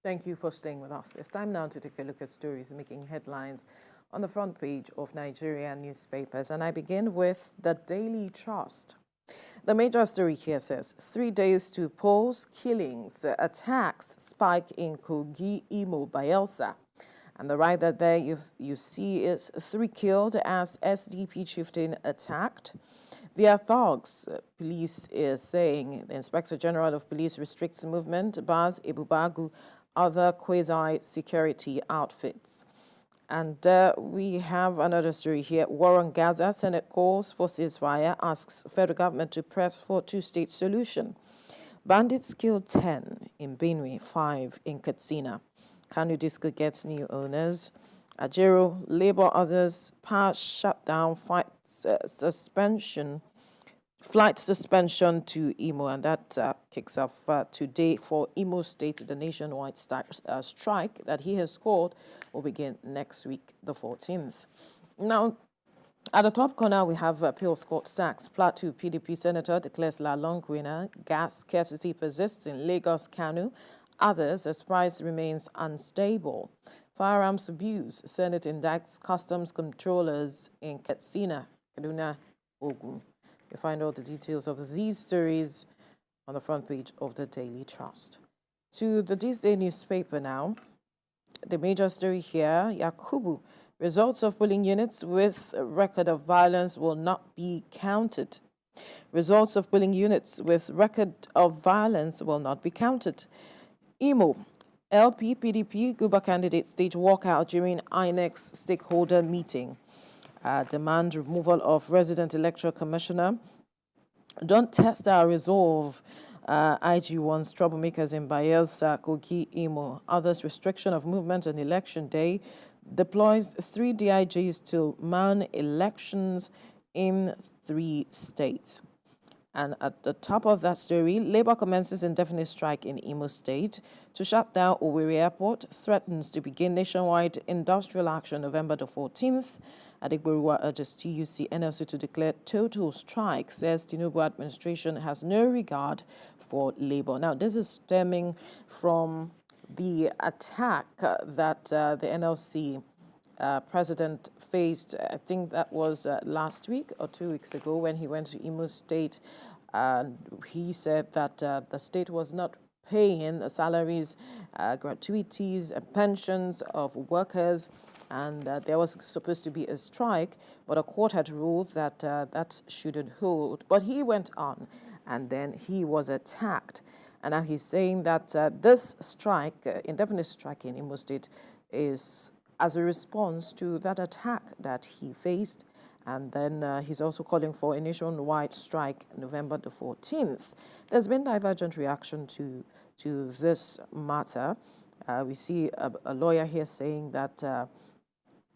Thank you for staying with us. It's time now to take a look at stories making headlines on the front page of Nigerian newspapers. And I begin with the Daily Trust. The major story here says, 3 days to pause killings, attacks spike in Kogi, Imo, Bayelsa. And the right that there you see is 3 killed as SDP chieftain attacked. They are thugs, police is saying. The Inspector General of Police restricts movement, bars Ebubagu, other quasi-security outfits. And we have another story here. War on Gaza, Senate calls for ceasefire, asks federal government to press for two-state solution. Bandits killed 10 in Benue, 5 in Katsina. Kanu Disco gets new owners. Ajero, Labour others, power shutdown, flight suspension to Imo, and that kicks off today for Imo State. The nationwide strike that he has called will begin next week, the 14th. Now, at the top corner, we have Peel Scott Sachs. Plateau PDP Senator declares La Long winner. Gas scarcity persists in Lagos, Kanu. Others, as price remains unstable. Firearms abuse. Senate indicts customs controllers in Katsina, Kaduna, Ogun. You find all the details of these stories on the front page of the Daily Trust. To the This Day newspaper now. The major story here, Yakubu, results of polling units with a record of violence will not be counted. Results of polling units with record of violence will not be counted. Imo, LP, PDP, Guba candidate stage walkout during INEC's stakeholder meeting. Demand removal of resident electoral commissioner. Don't test our resolve. IG wants troublemakers in Bayelsa, Kogi, Imo. Others restriction of movement on election day. Deploys 3 DIGs to man elections in 3 states. And at the top of that story, Labour commences indefinite strike in Imo State to shut down Owerri Airport, threatens to begin nationwide industrial action November the 14th. Adeyemo urges TUC NLC to declare total strike, says Tinubu administration has no regard for Labour. Now, this is stemming from the attack that the NLC president faced. I think that was last week or 2 weeks ago when he went to Imo State. And he said that the state was not paying the salaries, gratuities, and pensions of workers, and there was supposed to be a strike, but a court had ruled that that shouldn't hold. But he went on, and then he was attacked. And now he's saying that this strike, indefinite strike in Imo State, is as a response to that attack that he faced. And then he's also calling for a nationwide strike November the 14th. There's been divergent reaction to this matter. We see a lawyer here saying that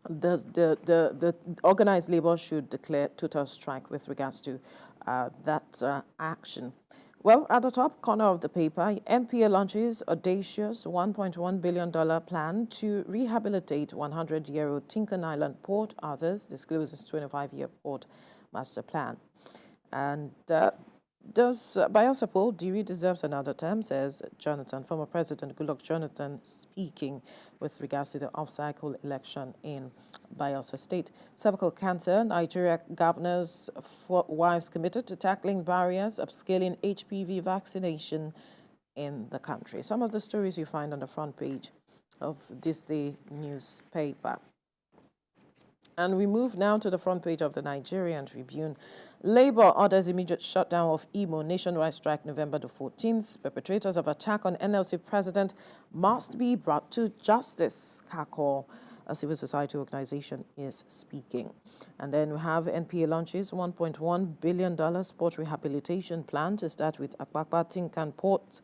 the organized labor should declare total strike with regards to that action. Well, at the top corner of the paper, NPA launches audacious $1.1 billion plan to rehabilitate 100-year-old Tinkan Island port. Others discloses 25-year port master plan. And does Bayelsa poll, Diri deserves another term, says Jonathan, former President Goodluck Jonathan, speaking with regards to the off-cycle election in Bayelsa State. Cervical cancer, Nigeria governors' wives committed to tackling barriers, upscaling HPV vaccination in the country. Some of the stories you find on the front page of this day newspaper. And we move now to the front page of the Nigerian Tribune. Labour orders immediate shutdown of Imo, nationwide strike November the 14th. Perpetrators of attack on NLC president must be brought to justice, Kako, a civil society organization, is speaking. And then we have NPA launches $1.1 billion port rehabilitation plan to start with Akpakpa Tinkan Port.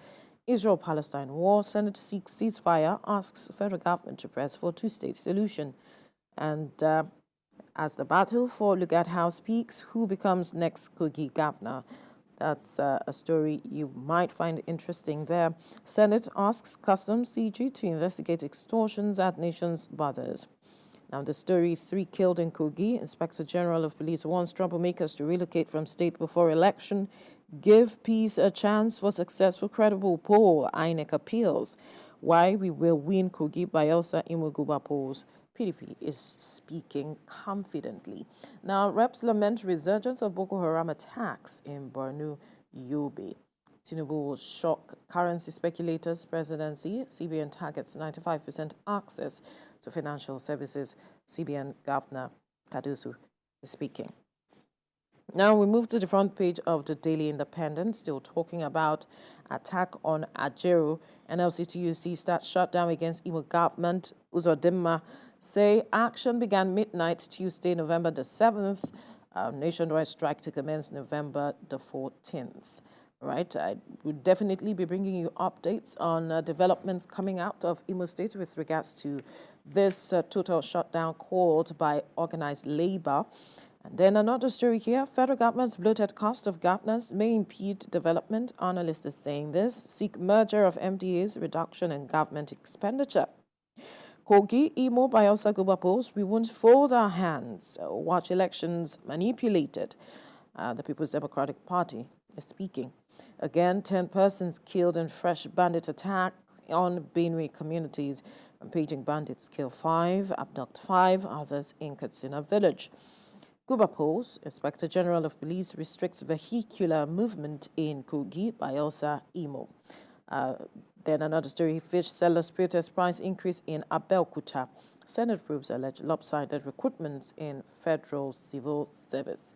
Israel-Palestine war, Senate seeks ceasefire, asks federal government to press for two-state solution. And as the battle for Lugard House peaks, who becomes next Kogi governor? That's a story you might find interesting there. Senate asks Customs CG to investigate extortions at nation's borders. Now, the story, 3 killed in Kogi. Inspector General of Police wants troublemakers to relocate from state before election. Give peace a chance for successful credible poll. INEC appeals. Why we will win Kogi, Bayelsa, Imo polls. PDP is speaking confidently. Now, reps lament resurgence of Boko Haram attacks in Borno, Yobe. Tinubu will shock currency speculators' presidency. CBN targets 95% access to financial services. CBN Governor Kadusu is speaking. Now we move to the front page of the Daily Independent, still talking about attack on Ajero. NLC TUC start shutdown against Imo government. Uzodimma say action began midnight Tuesday, November the 7th. Nationwide strike to commence November the 14th. Right, I would definitely be bringing you updates on developments coming out of Imo State with regards to this total shutdown called by organized labor. And then another story here, federal government's bloated cost of governance may impede development. Analyst is saying this. Seek merger of MDAs, reduction in government expenditure. Kogi, Imo, Bayelsa, polls, we won't fold our hands. Watch elections manipulated. The People's Democratic Party is speaking. Again, 10 persons killed in fresh bandit attack on Benue communities. And paging bandits kill 5, abduct 5, others in Katsina village. Polls, Inspector General of Police restricts vehicular movement in Kogi, Bayelsa, Imo. Then another story, fish sellers protest price increase in Abeokuta. Senate proves alleged lopsided recruitments in federal civil service.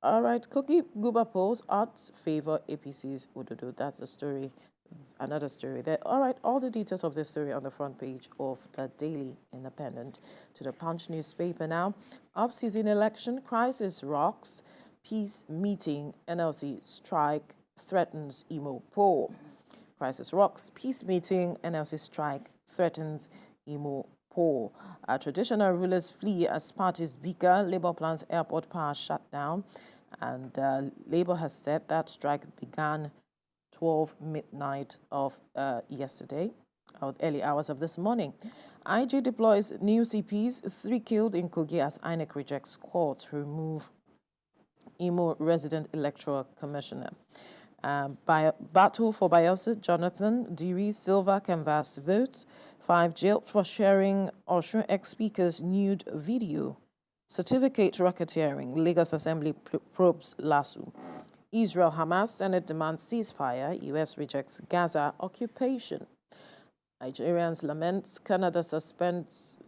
All right, Kogi polls odds favor APC's Ududu. That's a story. Another story there. All right, all the details of this story on the front page of the Daily Independent. To the Punch newspaper now. Off-season election, crisis rocks, peace meeting, NLC strike threatens Imo poll. Crisis rocks, peace meeting, NLC strike threatens Imo poll. Traditional rulers flee as parties bigger. Labour plans airport power shutdown. And Labour has said that strike began 12 midnight of yesterday, or early hours of this morning. IG deploys new CPs, 3 killed in Kogi as INEC rejects call to remove Imo resident electoral commissioner. Battle for Bayelsa, Jonathan Diri Silva canvass votes, 5 jailed for sharing Osun ex-speaker's nude video. Certificate racketeering, Lagos Assembly probes LASU. Israel Hamas Senate demands ceasefire. U.S. rejects Gaza occupation. Nigerians lament Canada suspends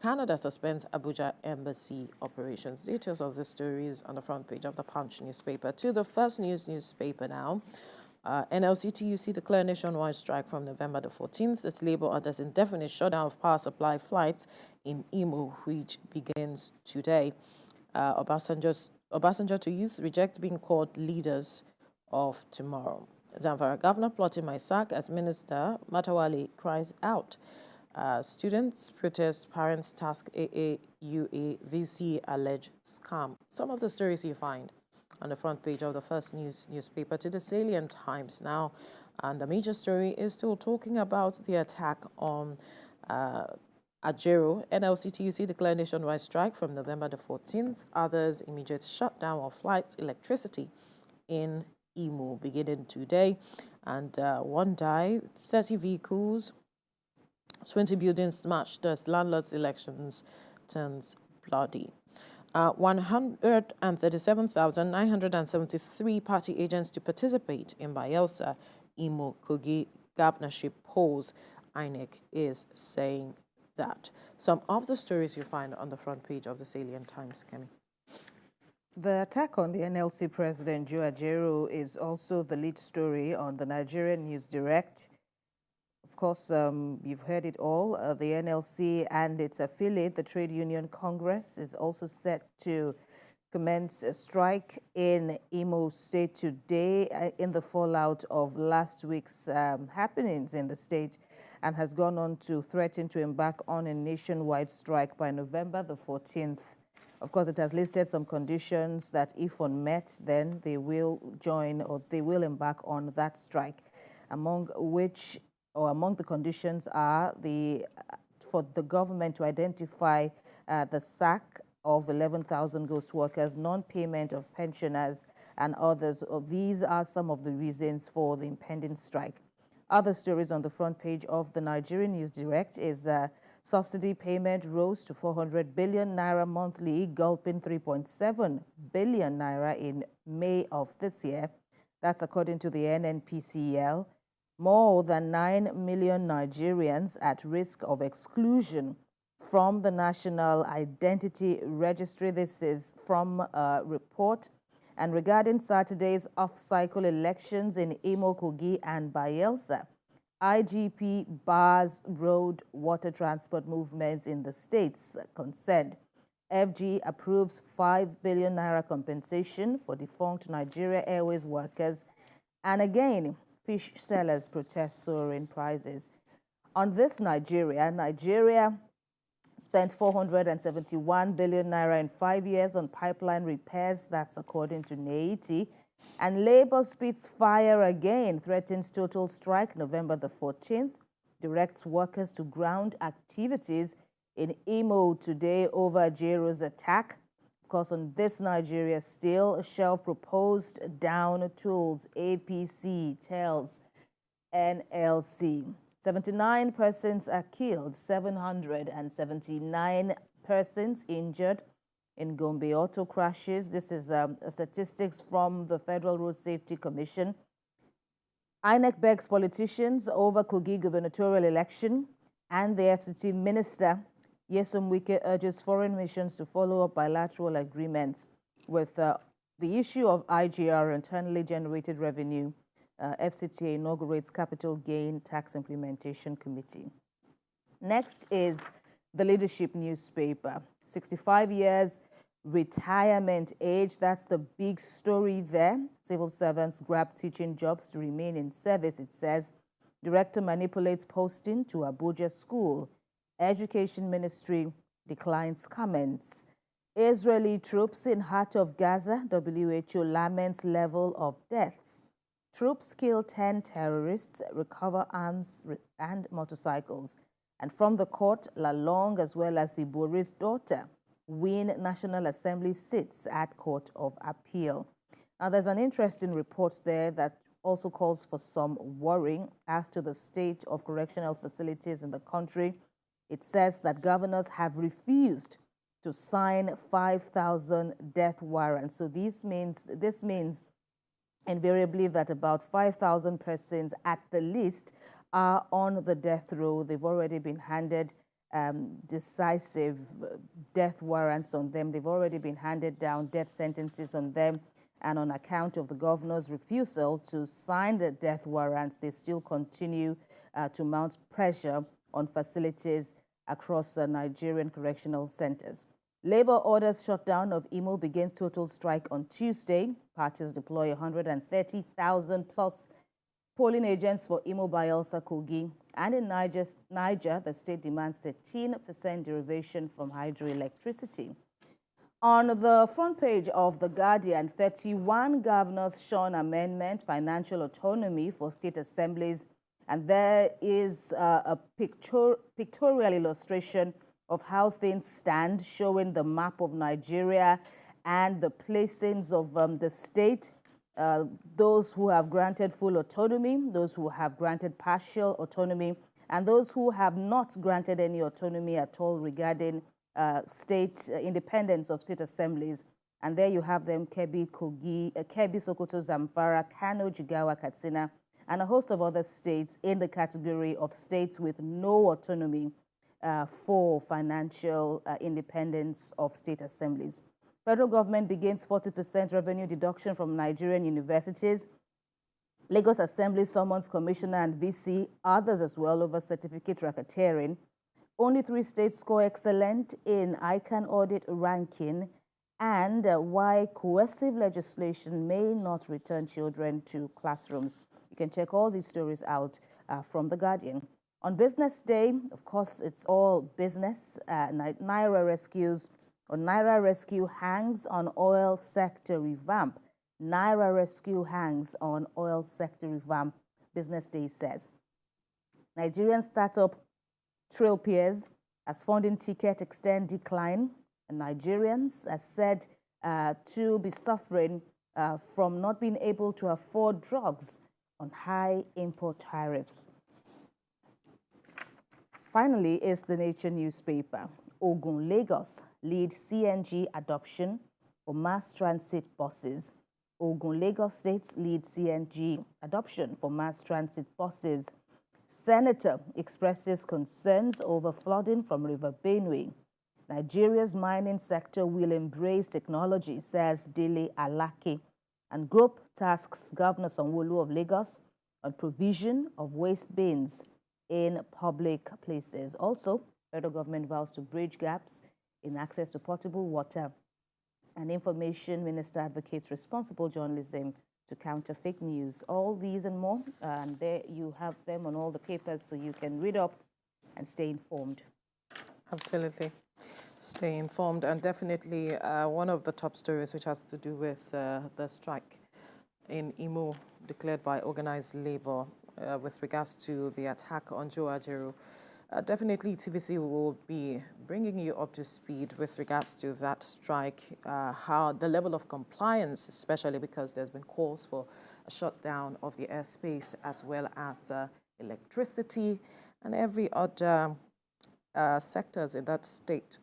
Abuja embassy operations. Details of the stories on the front page of the Punch newspaper. To the First News newspaper now. NLC TUC declare nationwide strike from November the 14th. This labor orders indefinite shutdown of power supply flights in Imo, which begins today. Obasanjo to youth reject being called leaders of tomorrow. Zamfara governor plotting my sack as minister. Matawali cries out. Students protest parents task AAUA VC alleged scam. Some of the stories you find on the front page of the First News newspaper. To the Salient Times now. And the major story is still talking about the attack on Ajero. NLC TUC declare nationwide strike from November the 14th. Others immediate shutdown of flights, electricity in Imo beginning today. And 1 died, 30 vehicles, 20 buildings smashed as landlords' elections turns bloody. 137,973 party agents to participate in Bayelsa, Imo, Kogi governorship polls. INEC is saying that. Some of the stories you find on the front page of the Salient Times, Kemi. The attack on the NLC president, Joe Ajero, is also the lead story on the Nigerian News Direct. Of course, you've heard it all. The NLC and its affiliate, the Trade Union Congress, is also set to commence a strike in Imo State today in the fallout of last week's happenings in the state, and has gone on to threaten to embark on a nationwide strike by November the 14th. Of course, it has listed some conditions that if unmet, then they will join or they will embark on that strike, among the conditions are for the government to identify the sack of 11,000 ghost workers, non-payment of pensioners, and others. These are some of the reasons for the impending strike. Other stories on the front page of the Nigerian News Direct is subsidy payment rose to 400 billion naira monthly, gulping 3.7 billion naira in May of this year. That's according to the NNPCL. More than 9 million Nigerians at risk of exclusion from the National Identity Registry. This is from a report. And regarding Saturday's off-cycle elections in Imo, Kogi, and Bayelsa, IGP bars road water transport movements in the states concerned. FG approves 5 billion naira compensation for defunct Nigeria Airways workers. And again, fish sellers protest soaring prices. On this, Nigeria spent 471 billion naira in 5 years on pipeline repairs. That's according to NEITI. And Labour spits fire again, threatens total strike November the 14th, directs workers to ground activities in Imo today over Jero's attack. Of course, on this, Nigeria still shelf proposed down tools, APC tells NLC. 79 persons are killed, 779 persons injured in Gombe auto crashes. This is statistics from the Federal Road Safety Commission. INEC begs politicians over Kogi gubernatorial election, and the FCT minister, Nyesom Wike, urges foreign missions to follow up bilateral agreements with the issue of IGR, internally generated revenue. FCTA inaugurates capital gain tax implementation committee. Next is the Leadership newspaper. 65 years retirement age, that's the big story there. Civil servants grab teaching jobs to remain in service, it says. Director manipulates posting to Abuja school. Education ministry declines comments. Israeli troops in heart of Gaza, WHO laments level of deaths. Troops kill 10 terrorists, recover arms and motorcycles. And from the court, Lalong as well as Ibori's daughter win National Assembly seats at Court of Appeal. Now, there's an interesting report there that also calls for some worrying as to the state of correctional facilities in the country. It says that governors have refused to sign 5,000 death warrants. So this means invariably that about 5,000 persons at the least are on the death row. They've already been handed decisive death warrants on them. They've already been handed down death sentences on them. And on account of the governor's refusal to sign the death warrants, they still continue to mount pressure on facilities across Nigerian correctional centers. Labor orders shutdown of Imo begins total strike on Tuesday. Parties deploy 130,000 plus polling agents for Imo, Bayelsa, Kogi. And in Niger, the state demands 13% derivation from hydroelectricity. On the front page of The Guardian, 31 governors shun amendment, financial autonomy for state assemblies. And there is a pictorial illustration of how things stand, showing the map of Nigeria and the placings of the state, those who have granted full autonomy, those who have granted partial autonomy, and those who have not granted any autonomy at all regarding state independence of state assemblies. And there you have them: Kebbi, Kogi, Kebbi, Sokoto, Zamfara, Kano, Jigawa, Katsina, and a host of other states in the category of states with no autonomy for financial independence of state assemblies. Federal government begins 40% revenue deduction from Nigerian universities. Lagos Assembly summons commissioner and VC, others as well, over certificate racketeering. Only 3 states score excellent in ICANN audit ranking, and why coercive legislation may not return children to classrooms. You can check all these stories out from The Guardian. On Business Day, of course, it's all business. Naira Rescue hangs on oil sector revamp. Naira Rescue hangs on oil sector revamp, Business Day says. Nigerian startup trail peers as funding ticket extend decline. And Nigerians are said to be suffering from not being able to afford drugs on high import tariffs. Finally, is the Nature newspaper. Ogun, Lagos lead CNG adoption for mass transit buses. Ogun, Lagos State lead CNG adoption for mass transit buses. Senator expresses concerns over flooding from River Benue. Nigeria's mining sector will embrace technology, says Dele Alake. And group tasks Governor Sanwo-Olu of Lagos on provision of waste bins in public places. Also, federal government vows to bridge gaps in access to potable water. And Information Minister advocates responsible journalism to counter fake news. All these and more, and there you have them on all the papers, so you can read up and stay informed. Absolutely. Stay informed. And definitely one of the top stories which has to do with the strike in Imo declared by organized labor with regards to the attack on Joe Ajaero. Definitely TVC will be bringing you up to speed with regards to that strike, how the level of compliance, especially because there's been calls for a shutdown of the airspace as well as electricity and every other sectors in that state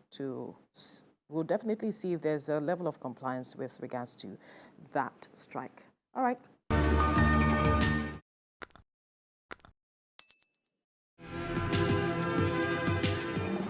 we'll definitely see if there's a level of compliance with regards to that strike. All right.